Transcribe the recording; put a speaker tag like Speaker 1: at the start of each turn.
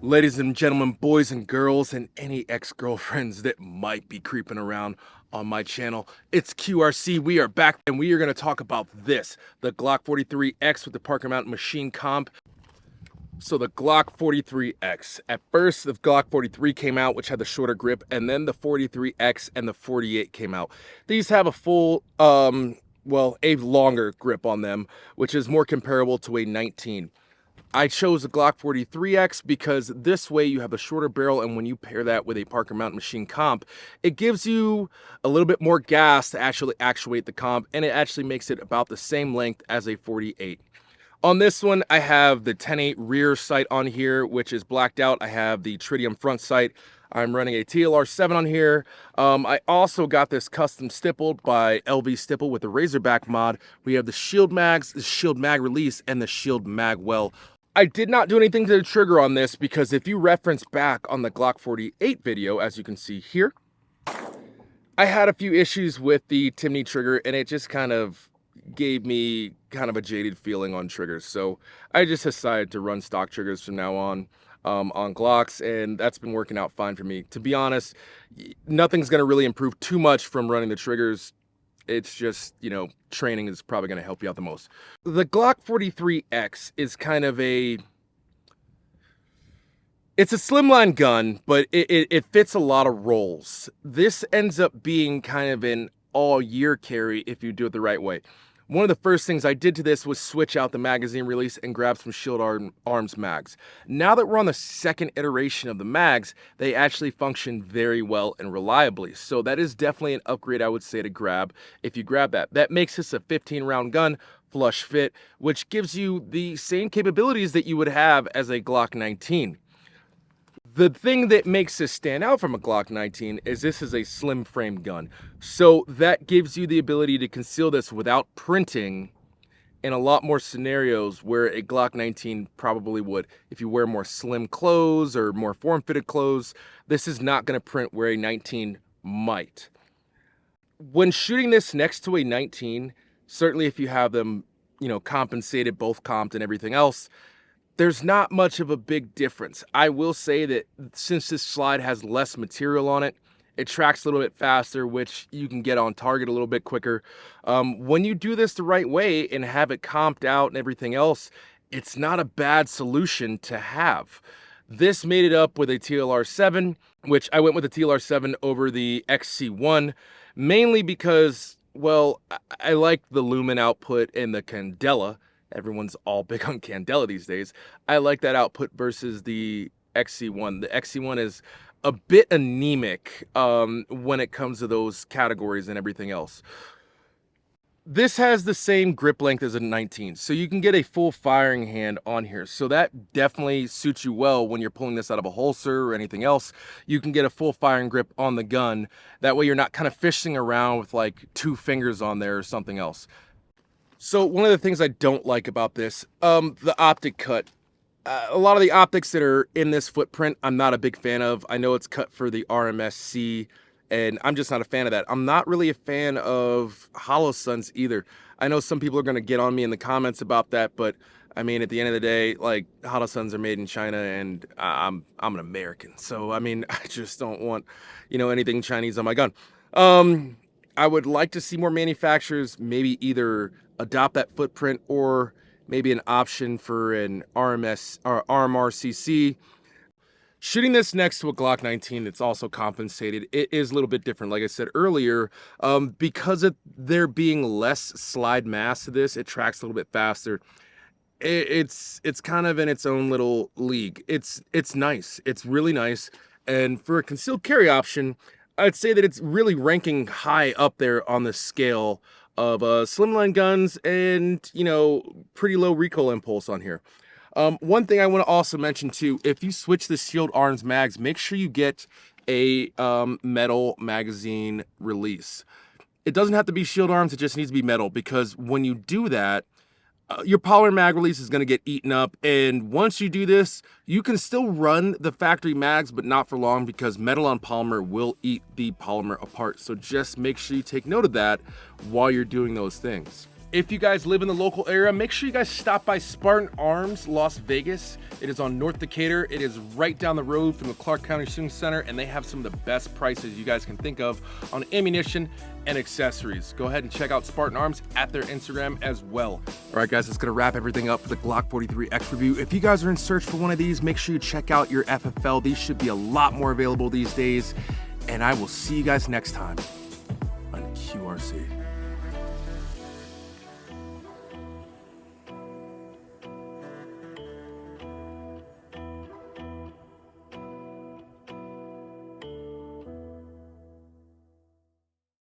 Speaker 1: Ladies and gentlemen, boys and girls, and any ex-girlfriends that might be creeping around on my channel, it's QRC. We are back, and we are going to talk about this, the Glock 43X with the Parker Mountain Machine Comp. So the Glock 43X. At first, the Glock 43 came out, which had the shorter grip, and then the 43X and the 48 came out. These have a full, a longer grip on them, which is more comparable to a 19. I chose the Glock 43X because this way you have a shorter barrel, and when you pair that with a Parker Mountain Machine Comp, it gives you a little bit more gas to actually actuate the comp, and it actually makes it about the same length as a 48. On this one, I have the 10-8 rear sight on here, which is blacked out. I have the tritium front sight. I'm running a TLR7 on here. I also got this custom stippled by LV Stipple with the Razorback mod. We have the shield mags, the shield mag release, and the shield mag well. I did not do anything to the trigger on this because if you reference back on the Glock 48 video, as you can see here, I had a few issues with the Timney trigger, and it just kind of gave me kind of a jaded feeling on triggers. So I just decided to run stock triggers from now on Glocks, and that's been working out fine for me. To be honest, nothing's going to really improve too much from running the triggers. It's just, training is probably going to help you out the most. The Glock 43X is kind of it's a slimline gun, but it fits a lot of roles. This ends up being kind of an all-year carry if you do it the right way. One of the first things I did to this was switch out the magazine release and grab some Shield Arms mags. Now that we're on the second iteration of the mags, they actually function very well and reliably. So that is definitely an upgrade I would say to grab if you grab that. That makes this a 15-round gun, flush fit, which gives you the same capabilities that you would have as a Glock 19. The thing that makes this stand out from a Glock 19 is this is a slim frame gun. So that gives you the ability to conceal this without printing in a lot more scenarios where a Glock 19 probably would. If you wear more slim clothes or more form-fitted clothes, this is not going to print where a 19 might. When shooting this next to a 19, certainly if you have them, compensated, both comped and everything else, there's not much of a big difference. I will say that since this slide has less material on it, it tracks a little bit faster, which you can get on target a little bit quicker. When you do this the right way and have it comped out and everything else, it's not a bad solution to have. This made it up with a TLR7, which I went with the TLR7 over the XC1, mainly because, I like the lumen output and the candela. Everyone's all big on candela these days. I like that output versus the XC1. The XC1 is a bit anemic when it comes to those categories and everything else. This has the same grip length as a 19, so you can get a full firing hand on here. So that definitely suits you well when you're pulling this out of a holster or anything else. You can get a full firing grip on the gun. That way you're not kind of fishing around with like 2 fingers on there or something else. So one of the things I don't like about this, the optic cut. A lot of the optics that are in this footprint, I'm not a big fan of. I know it's cut for the RMSC, and I'm just not a fan of that. I'm not really a fan of hollow suns either. I know some people are going to get on me in the comments about that, but I mean, at the end of the day, like, hollow suns are made in China, and I'm an American. So, I mean, I just don't want, anything Chinese on my gun. I would like to see more manufacturers maybe either adopt that footprint or maybe an option for an RMS or RMRCC. Shooting this next to a Glock 19 that's also compensated, it is a little bit different. Like I said earlier, because of there being less slide mass to this, it tracks a little bit faster. It's kind of in its own little league. It's nice. It's really nice. And for a concealed carry option, I'd say that it's really ranking high up there on the scale of slimline guns and, pretty low recoil impulse on here. One thing I want to also mention too, if you switch the Shield Arms mags, make sure you get a metal magazine release. It doesn't have to be Shield Arms, it just needs to be metal, because when you do that, your polymer mag release is going to get eaten up, and once you do this, you can still run the factory mags, but not for long, because metal on polymer will eat the polymer apart. So just make sure you take note of that while you're doing those things. If you guys live in the local area, make sure you guys stop by Spartan Arms, Las Vegas. It is on North Decatur. It is right down the road from the Clark County Shooting Center, and they have some of the best prices you guys can think of on ammunition and accessories. Go ahead and check out Spartan Arms at their Instagram as well. All right, guys, that's gonna wrap everything up for the Glock 43X review. If you guys are in search for one of these, make sure you check out your FFL. These should be a lot more available these days, and I will see you guys next time on QRC.